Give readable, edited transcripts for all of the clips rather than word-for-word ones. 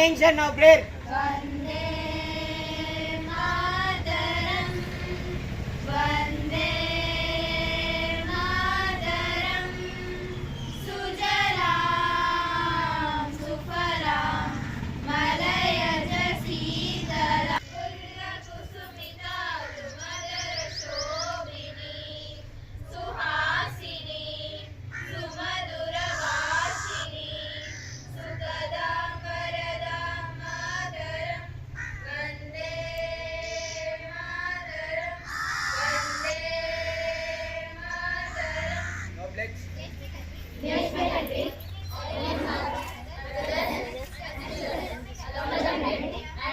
Attention now, prayer. Vande Mataram, Vande Mataram, Sujalam, Sufalam, Malayaj Sitalam, Purra Kusumita, Madara Shobhini, Suhasini, Sumadura Vashini, Sukadam Varadam Mataram, Vande Mataram, Vande Mataram. No pledge. Yes, my country. I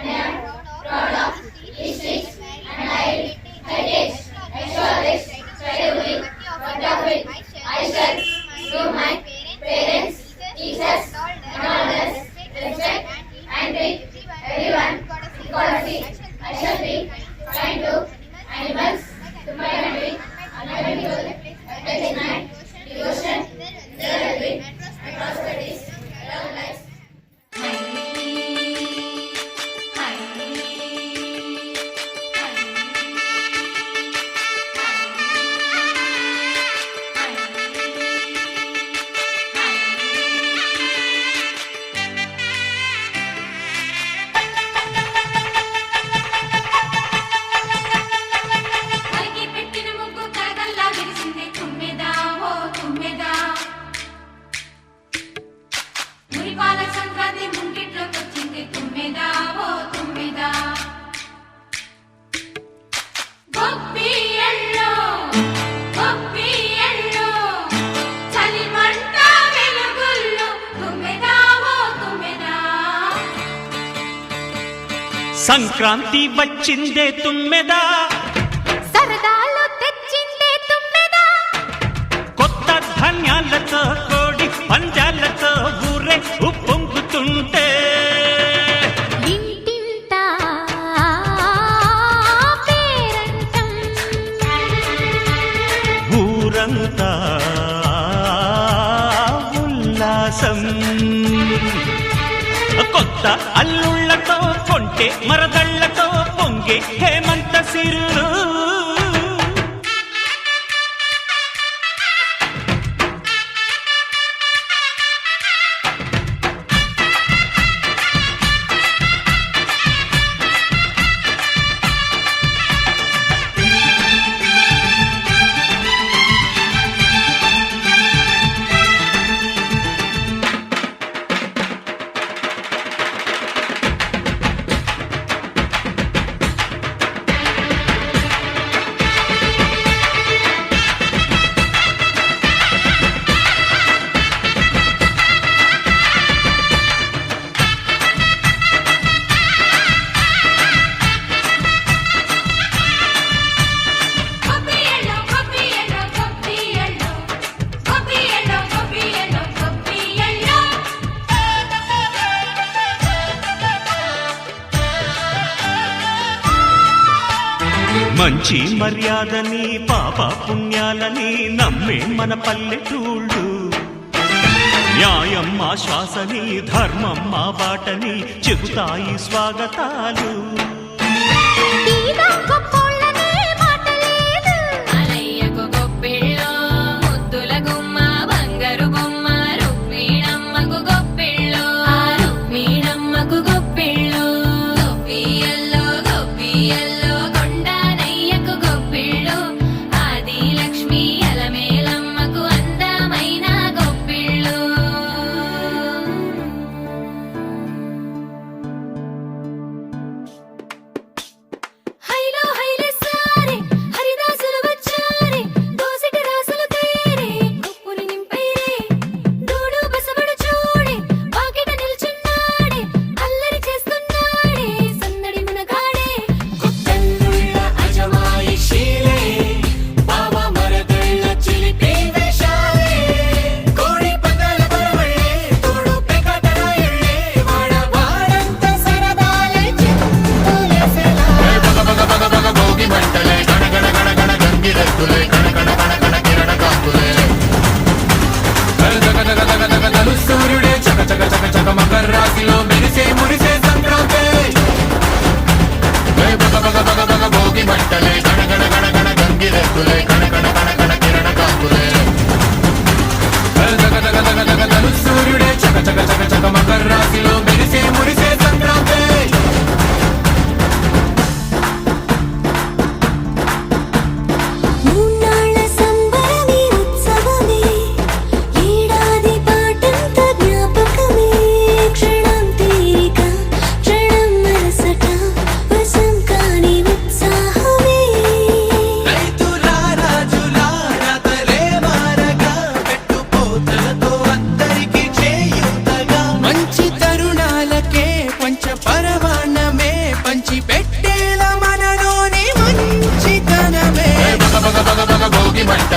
am proud of history and heritage. I shall try to bring what of it. I shall do my parents, teachers, and elders, respect and treat everyone equally. I shall be kind to animals, to my country, and my people. That is my devotion. There will be atrocities, long lives. పైకి పెట్టిన ముగ్గు కరగల్లా విరిసింది తుమ్మెదా ఓ తుమ్మెదా మురిపాల సంక్రాంతి ముంగిట్లోకి వచ్చింది తుమ్మెదా ఓ తుమ్మెదా గొప్పి ఎల్లో చలిమంట వెలుగుల్లో తుమ్మెదా ఓ తుమ్మెదా సంక్రాంతి వచ్చిందే తుమ్మెదా, సరదాలు తెచ్చిందే తుమ్మెదా కొత్త ధాన్యాలతో కోడి పంజాలతో ఊరే ఉప్పొంగుతుంటే ఇంటింటా పేరంటం ఊరంతా ఉల్లాసం. కొత్త అల్లుళ్లతో కొంటే మరదళ్లతో పొంగే హేమంత సిరులు. మంచి మర్యాదని పాప పుణ్యాలని నమ్మే మన పల్లెటూళ్ళు. న్యాయం మా శ్వాసని, ధర్మం మా బాటని చెబుతాయి స్వాగతాలు. తీరా గొప్పోళ్ళనే మాట లేదు. అలయ్యకు గొప్పిళ్ళో ముద్దుల గుమ్మ బంగారు బొమ్మ రుక్మిణమ్మకు గొప్పిళ్ళో ఆ రుక్మిణమ్మకు గొప్పిళ్ళో గొప్పియల్లో కొండానయ్యకు గొప్పిళ్ళో ఆది లక్ష్మి అలమేలమ్మకు అందమైన గొప్పిళ్ళో. హైలో హైలో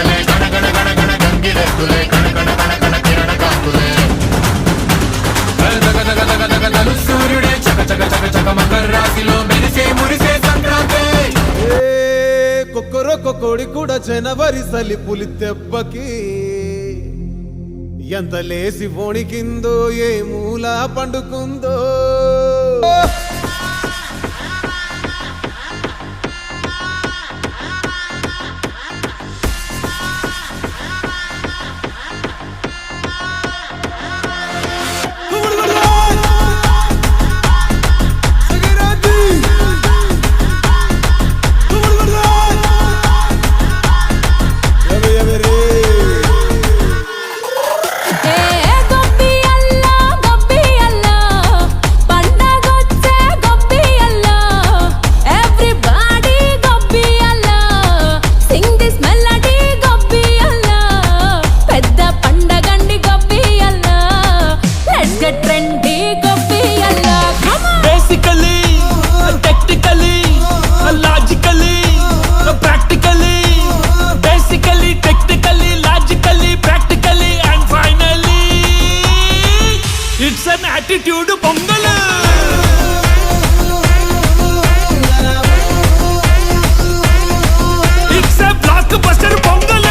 మంటలే గణగణ గణగణ గంగిరెద్దులే కణకణ కణకణ కిరణ కాంతులే దగ సూర్యుడే చక చక చక చక మకర రాశిలో మెరిసే మురిసే సంక్రాంతి కొక్కరొక్క కోడి కూడా జనవరి సలి పులి దెబ్బకి ఎంత లేసి వణికిందో ఏ మూల పండుకుందో attitude Pongal it's a blockbuster Pongal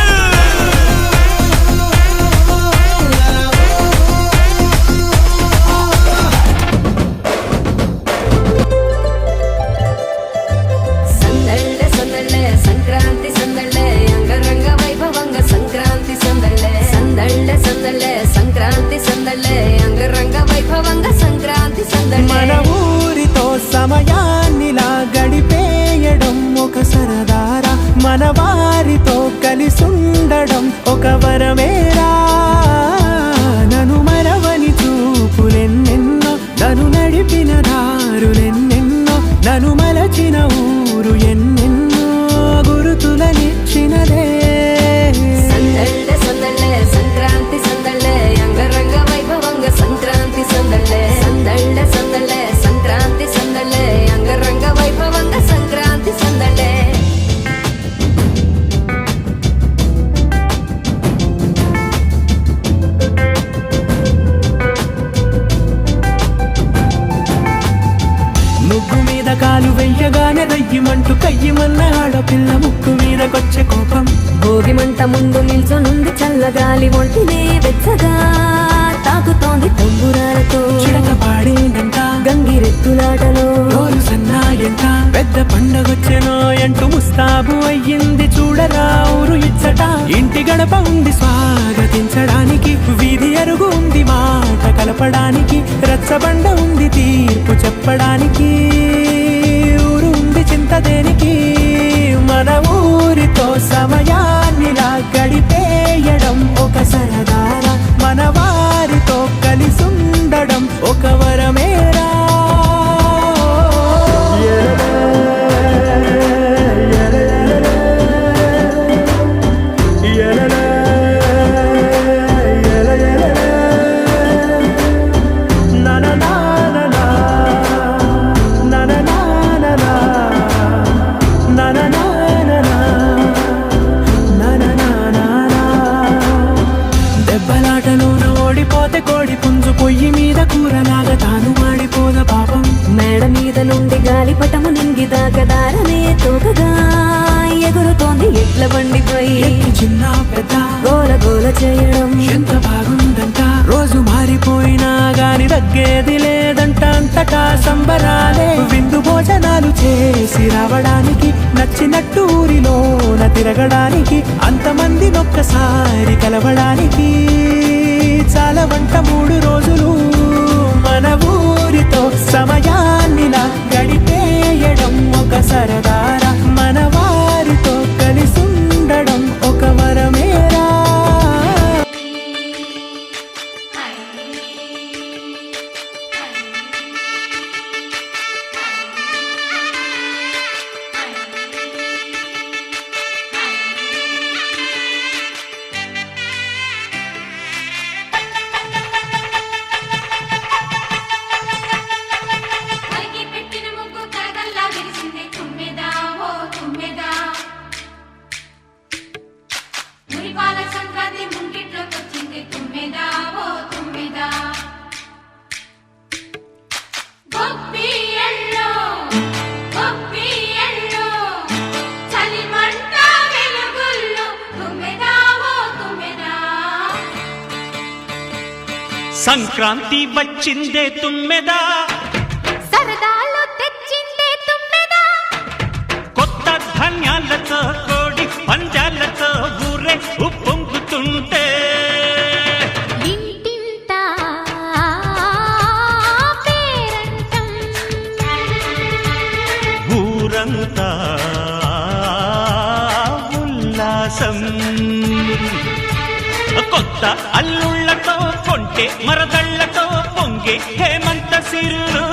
సందళ్ళ సందళ్ళ సంక్రాంతి సందళ్ళ అంగరంగ వైభవంగ సంక్రాంతి సందళ్ళ సందళ్ళ సందళ్ళ సంక్రాంతి సందళ్ళ అంగరంగ వైభవంగ సంక్రాంతి సందళ్ళ మన ఊరితో సమయాన్నిలా గడిపేయడం ఒక సరదారా మన వారితో కలిసుండడం ఒక వరమేరా నన్ను మరవని చూపులెన్నెన్నో నన్ను నడిపిన దారులెన్నెన్నో నన్ను మలచిన ఊరు ఎన్నెన్నో గురుతులనిచ్చినదే సందళ్ళ సందళ్ళ సంక్రాంతి సందళ్ళ అంగరంగ వైభవంగ సంక్రాంతి సందళ్ళ సందళ్ళ సందళ్ళ సంక్రాంతి సందళ్ళ అంగరంగ వైభవంగ సంక్రాంతి సందళ్ళ ముగ్గు మీద కాలు వెయ్యగానే రయ్యమంటూ కయ్యమన్న ఆడపిల్ల ముక్కు మీదకొచ్చే కోపం భోగి మంట ముందు నిల్చొనుంది చల్లగాలి ఒంటినే వెచ్చగా తాకుతోంది తంబురాలతో చిడక పాడేనంట గంగిరెద్దులాటలో రోజు సన్నాయంట పెద్ద పండగొచ్చెనో అంటూ ముస్తాబు అయ్యింది చూడరా ఊరు ఇచ్చట ఇంటి గడప ఉంది స్వాగతించడానికి వీధి అరుగు ఉంది మాట కలపడానికి రచ్చబండ ఉంది తీర్పు చెప్పడానికి ఊరు ఉంది చింత దేనికి మన ఊరితో సమయాన్నిలా గడిపేయడం ఒక సరదారా మన వారితో కలిసుండడం ఒక వరమేరా దెబ్బలాటలోన ఓడిపోతే కోడి పుంజు పొయ్యి మీద కూరలాగా తాను మాడిపోద పాపం మేడ మీద నుండి గాలిపటము నింగి దాకదారనే తోకగా ఎగురుతోంది ఎట్ల బండిపై ఎక్కి చిన్న పెద్ద గోల గోల చేయడం ఎంత బాగుందంట రోజు మారిపోయినా గాని తగ్గేది లేదంట అంతటా సంబరాలే విందు భోజనాలు చేసి రావడానికి నచ్చినట్టు ఊరిలోన తిరగడానికి అంతమంది ఒక్కసారి కలవడానికి చాలా వంట 3 రోజులు మన ఊరితో సమయాన్నిలా గడిపేయడం ఒక సరదారా మన వారితో కలిసుండడం ఒక వరమేరా సంక్రాంతి వచ్చిందే తుమ్మెదా, సరదాలు తెచ్చిందే తుమ్మెదా, కొత్త ధాన్యాలతో కోడి పంజాలతో ఊరే ఉప్పొంగుతుంటే ఇంటింటా పేరంటం, ఊరంతా ఉల్లాసం. కొత్త అల్లుళ్ళతో కొంటే మరదళ్లతో పొంగే హేమంత సిరులు